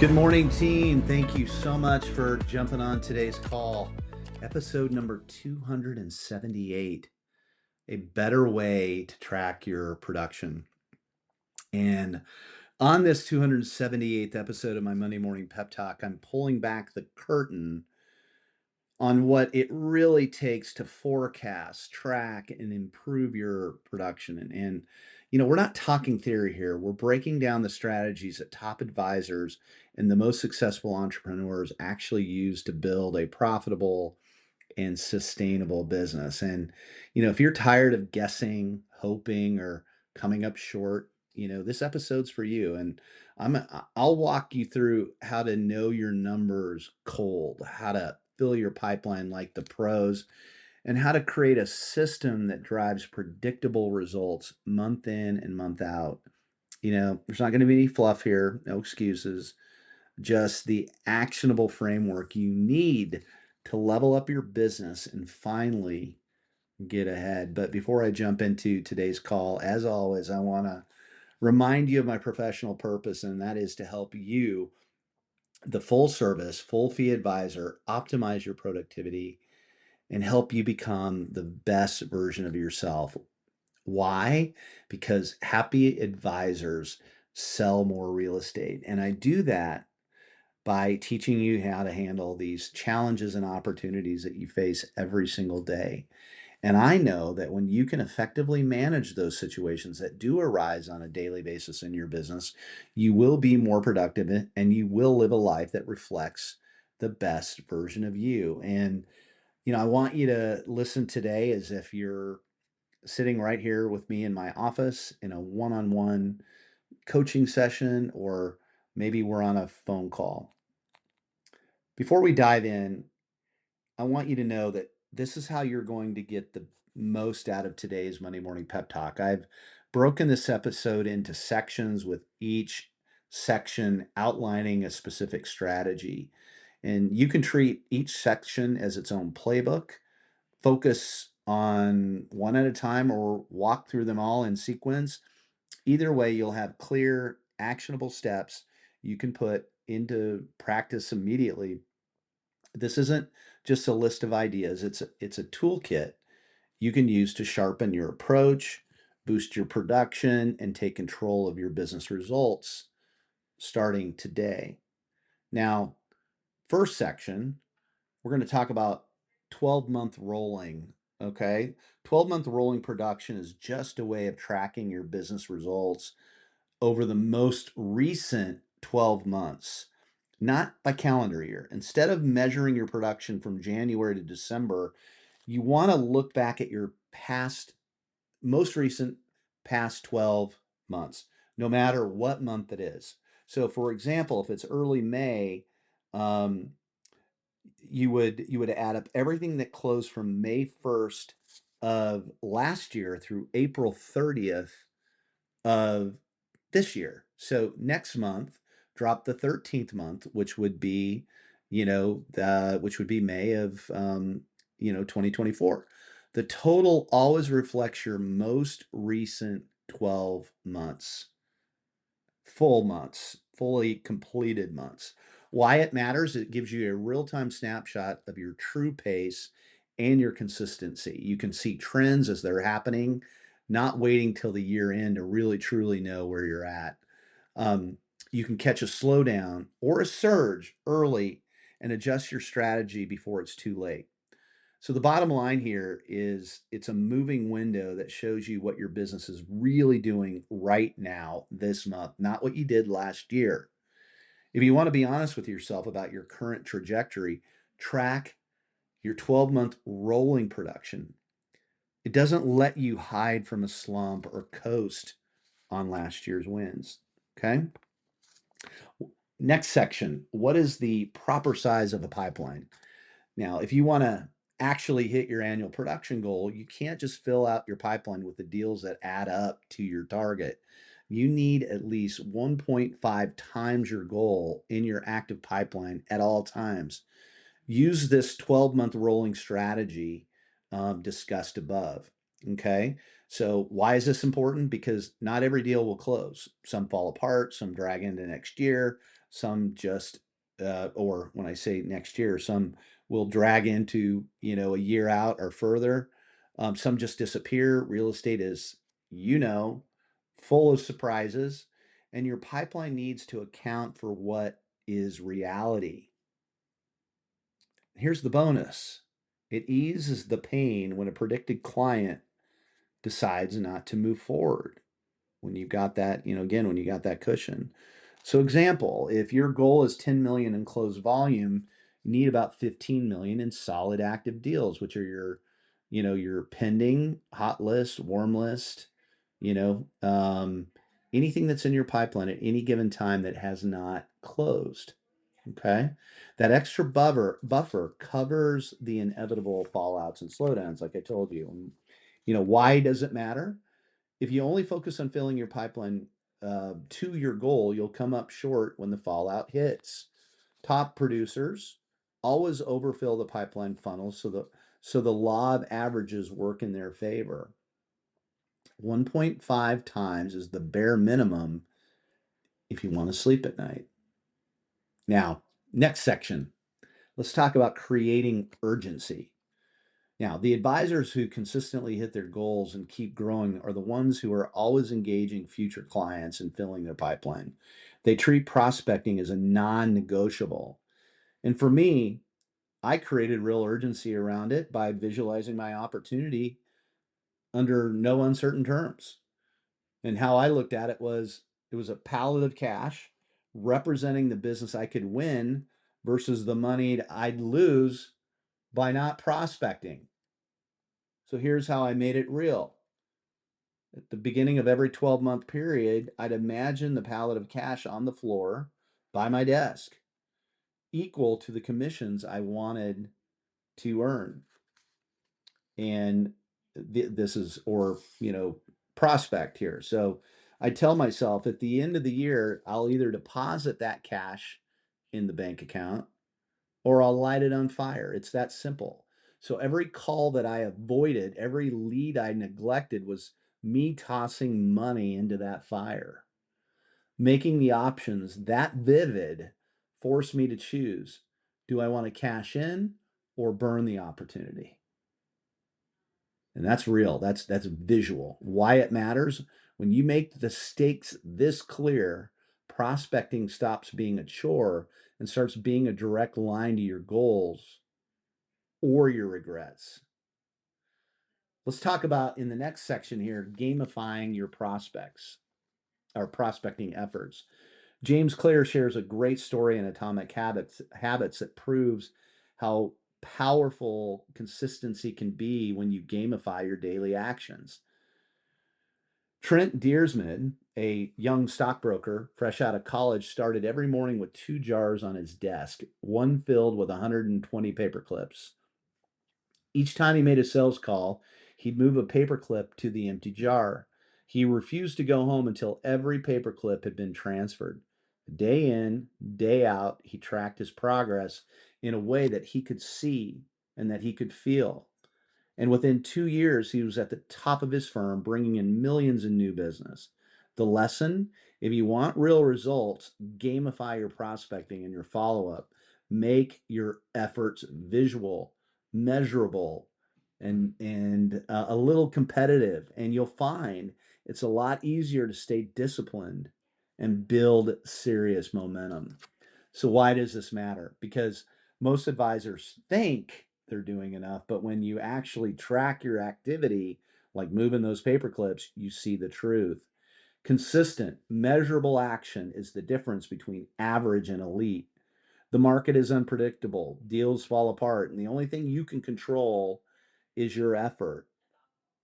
Good morning, team. Thank you so much for jumping on today's call. Episode number 278, a better way to track your production. And on this 278th episode of my Monday Morning Pep Talk, I'm pulling back the curtain on what it really takes to forecast, track, and improve your production. We're not talking theory here. We're breaking down the strategies that top advisors and the most successful entrepreneurs actually use to build a profitable and sustainable business. If you're tired of guessing, hoping, or coming up short, this episode's for you. And I'll walk you through how to know your numbers cold, how to fill your pipeline like the pros, and how to create a system that drives predictable results month in and month out. There's not going to be any fluff here, no excuses, just the actionable framework you need to level up your business and finally get ahead. But before I jump into today's call, as always, I want to remind you of my professional purpose, and that is to help you, the full service, full fee advisor, optimize your productivity and help you become the best version of yourself. Why? Because happy advisors sell more real estate. And I do that by teaching you how to handle these challenges and opportunities that you face every single day. And I know that when you can effectively manage those situations that do arise on a daily basis in your business, you will be more productive and you will live a life that reflects the best version of you. I want you to listen today as if you're sitting right here with me in my office in a one on one coaching session, or maybe we're on a phone call. Before we dive in, I want you to know that this is how you're going to get the most out of today's Monday Morning Pep Talk. I've broken this episode into sections with each section outlining a specific strategy. And you can treat each section as its own playbook, focus on one at a time, or walk through them all in sequence. Either way, you'll have clear, actionable steps you can put into practice immediately. This isn't just a list of ideas, it's a toolkit you can use to sharpen your approach, boost your production, and take control of your business results starting today. Now, first section, we're going to talk about 12-month rolling, okay? 12-month rolling production is just a way of tracking your business results over the most recent 12 months, not by calendar year. Instead of measuring your production from January to December, you want to look back at your most recent past 12 months, no matter what month it is. So, for example, if it's early May, um, you would add up everything that closed from May 1st of last year through April 30th of this year. So next month, drop the 13th month, which would be, which would be May of, 2024. The total always reflects your most recent 12 months, full months, fully completed months. Why it matters, it gives you a real-time snapshot of your true pace and your consistency. You can see trends as they're happening, not waiting till the year end to really truly know where you're at. Um, you can catch a slowdown or a surge early and adjust your strategy before it's too late. So the bottom line here is it's a moving window that shows you what your business is really doing right now, this month, not what you did last year. If you want to be honest with yourself about your current trajectory, track your 12-month rolling production. It doesn't let you hide from a slump or coast on last year's wins. Okay. Next section, what is the proper size of a pipeline? Now, if you want to actually hit your annual production goal, you can't just fill out your pipeline with the deals that add up to your target. You need at least 1.5 times your goal in your active pipeline at all times. Use this 12-month rolling strategy discussed above. Okay. So, why is this important? Because not every deal will close. Some fall apart, some drag into next year, Some just, or when I say next year, some will drag into, a year out or further. Some just disappear. Real estate is, you know, full of surprises, and your pipeline needs to account for what is reality. Here's the bonus: it eases the pain when a predicted client decides not to move forward. When you've got that, again, when you got that cushion. So example, if your goal is 10 million in closed volume, you need about 15 million in solid active deals, which are your pending, hot list, warm list, you know, um, anything that's in your pipeline at any given time that has not closed. Okay. That extra buffer covers the inevitable fallouts and slowdowns, like I told you. Why does it matter? If you only focus on filling your pipeline to your goal, you'll come up short when the fallout hits. Top producers always overfill the pipeline funnel, so the law of averages work in their favor. 1.5 times is the bare minimum if you want to sleep at night. Now, next section, let's talk about creating urgency. Now, the advisors who consistently hit their goals and keep growing are the ones who are always engaging future clients and filling their pipeline. They treat prospecting as a non negotiable. And for me, I created real urgency around it by visualizing my opportunity under no uncertain terms. And how I looked at it was a pallet of cash representing the business I could win versus the money I'd lose by not prospecting. So here's how I made it real. At the beginning of every 12-month period, I'd imagine the pallet of cash on the floor by my desk, equal to the commissions I wanted to earn. And this is, or, prospect here. So I tell myself at the end of the year, I'll either deposit that cash in the bank account or I'll light it on fire. It's that simple. So every call that I avoided, every lead I neglected was me tossing money into that fire. Making the options that vivid forced me to choose. Do I want to cash in or burn the opportunity? And that's real. That's visual. Why it matters: when you make the stakes this clear, prospecting stops being a chore and starts being a direct line to your goals or your regrets. Let's talk about, in the next section here, gamifying your prospects or prospecting efforts. James Clear shares a great story in Atomic Habits that proves how powerful consistency can be when you gamify your daily actions. Trent Deersman, a young stockbroker fresh out of college, started every morning with 2 jars on his desk, one filled with 120 paper clips. Each time he made a sales call, he'd move a paperclip to the empty jar. He refused to go home until every paperclip had been transferred. Day in, day out, he tracked his progress in a way that he could see and that he could feel. And within 2 years, he was at the top of his firm, bringing in millions in new business. The lesson: if you want real results, gamify your prospecting and your follow up. Make your efforts visual, measurable, and a little competitive, and you'll find it's a lot easier to stay disciplined and build serious momentum. So why does this matter? Because most advisors think they're doing enough, but when you actually track your activity, like moving those paper clips, you see the truth. Consistent, measurable action is the difference between average and elite. The market is unpredictable, deals fall apart, and the only thing you can control is your effort.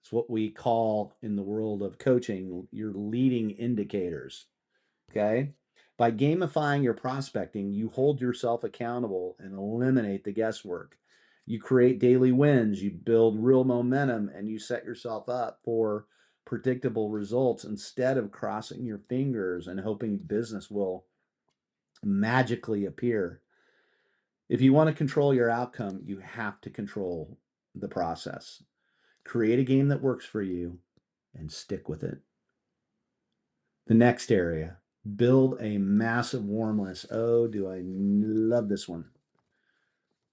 It's what we call, in the world of coaching, your leading indicators. Okay. By gamifying your prospecting, you hold yourself accountable and eliminate the guesswork. You create daily wins, you build real momentum, and you set yourself up for predictable results instead of crossing your fingers and hoping business will magically appear. If you want to control your outcome, you have to control the process. Create a game that works for you and stick with it. The next area: Build a massive warm list. Oh, do I love this one.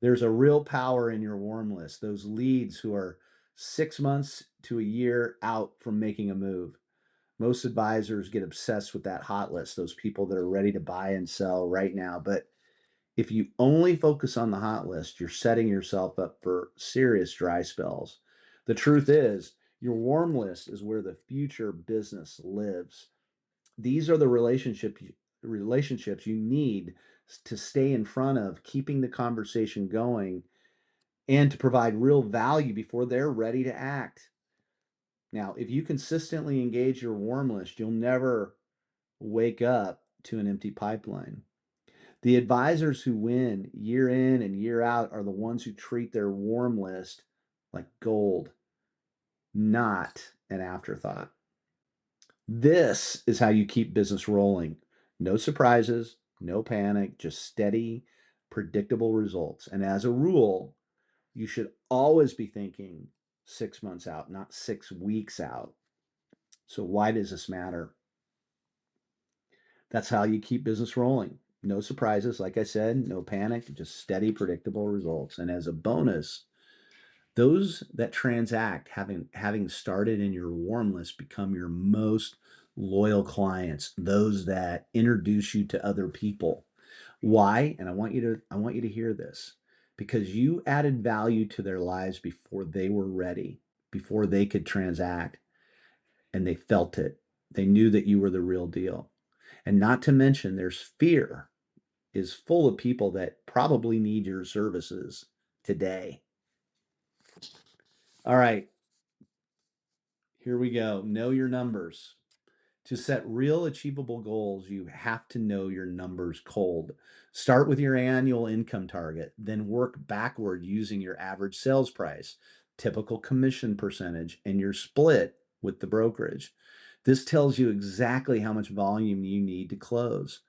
There's a real power in your warm list. Those leads who are 6 months to a year out from making a move. Most advisors get obsessed with that hot list, those people that are ready to buy and sell right now. But if you only focus on the hot list, you're setting yourself up for serious dry spells. The truth is, your warm list is where the future business lives. These are the relationships you need to stay in front of, keeping the conversation going and to provide real value before they're ready to act. Now, if you consistently engage your warm list, you'll never wake up to an empty pipeline. The advisors who win year in and year out are the ones who treat their warm list like gold, not an afterthought. This is how you keep business rolling. No surprises, no panic, just steady, predictable results. And as a rule, you should always be thinking 6 months out, not 6 weeks out. So, why does this matter? That's how you keep business rolling. No surprises, like I said, no panic, just steady, predictable results. And as a bonus, those that transact having started in your warm list become your most loyal clients, those that introduce you to other people. Why? And I want you to hear this, because you added value to their lives before they were ready, before they could transact, and they felt it. They knew that you were the real deal. And not to mention, there's fear is full of people that probably need your services today. All right, here we go. Know your numbers. To set real achievable goals, you have to know your numbers cold. Start with your annual income target, then work backward using your average sales price, typical commission percentage, and your split with the brokerage. This tells you exactly how much volume you need to close.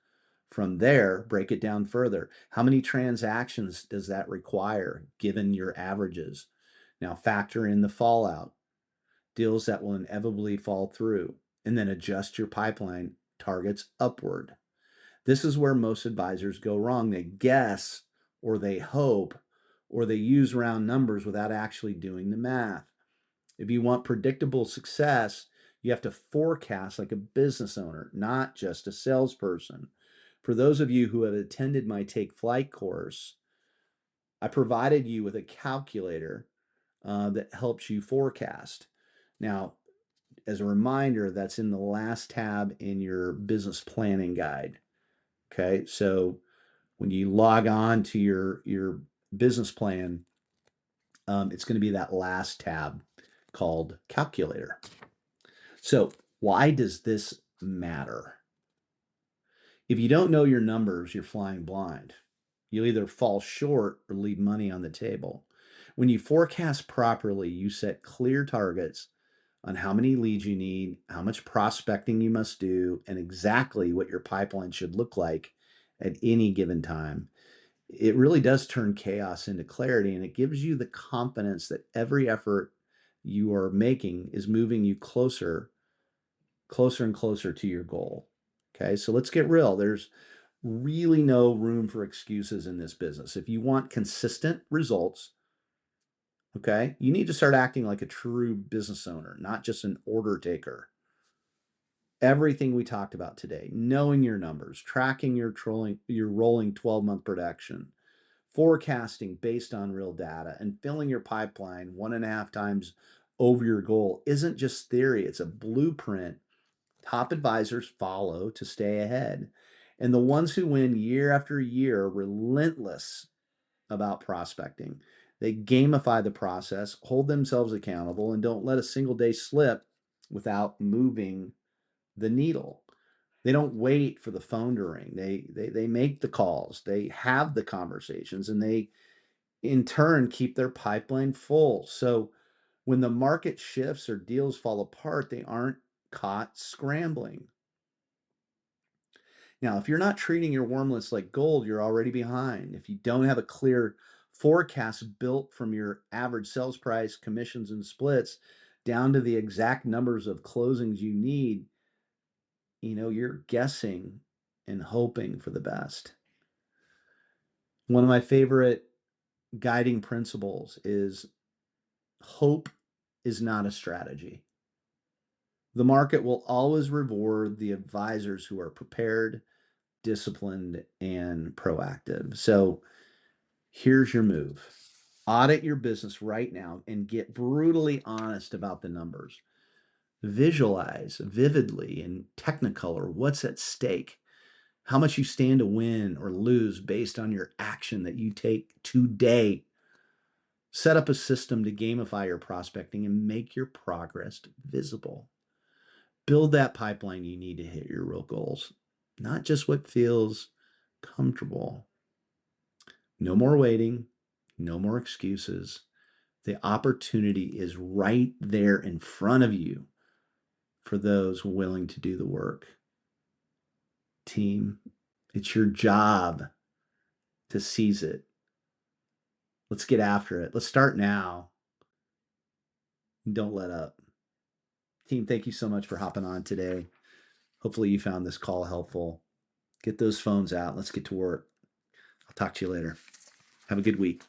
From there, break it down further. How many transactions does that require given your averages? Now, factor in the fallout, deals that will inevitably fall through, and then adjust your pipeline targets upward. This is where most advisors go wrong. They guess, or they hope, or they use round numbers without actually doing the math. If you want predictable success, you have to forecast like a business owner, not just a salesperson. For those of you who have attended my Take Flight course, I provided you with a calculator that helps you forecast. Now, as a reminder, that's in the last tab in your business planning guide. Okay, so when you log on to your business plan, it's going to be that last tab called calculator. So why does this matter? If you don't know your numbers, you're flying blind. You'll either fall short or leave money on the table. When you forecast properly, you set clear targets on how many leads you need, how much prospecting you must do, and exactly what your pipeline should look like at any given time. It really does turn chaos into clarity, and it gives you the confidence that every effort you are making is moving you closer and closer to your goal. Okay, so let's get real. There's really no room for excuses in this business. If you want consistent results, okay, you need to start acting like a true business owner, not just an order taker. Everything we talked about today, knowing your numbers, tracking your rolling 12-month production, forecasting based on real data, and filling your pipeline 1.5 times over your goal isn't just theory, it's a blueprint top advisors follow to stay ahead. And the ones who win year after year are relentless about prospecting. They gamify the process, hold themselves accountable, and don't let a single day slip without moving the needle. They don't wait for the phone to ring. They make the calls, they have the conversations, and they in turn keep their pipeline full. So when the market shifts or deals fall apart, they aren't caught scrambling. Now, if you're not treating your warm list like gold, you're already behind. If you don't have a clear forecast built from your average sales price, commissions, and splits down to the exact numbers of closings you need, you're guessing and hoping for the best. One of my favorite guiding principles is hope is not a strategy. The market will always reward the advisors who are prepared, disciplined, and proactive. So here's your move. Audit your business right now and get brutally honest about the numbers. Visualize vividly in Technicolor what's at stake, how much you stand to win or lose based on your action that you take today. Set up a system to gamify your prospecting and make your progress visible. Build that pipeline you need to hit your real goals, not just what feels comfortable. No more waiting, no more excuses. The opportunity is right there in front of you for those willing to do the work. Team, it's your job to seize it. Let's get after it. Let's start now. Don't let up. Team, thank you so much for hopping on today. Hopefully you found this call helpful. Get those phones out. Let's get to work. I'll talk to you later. Have a good week.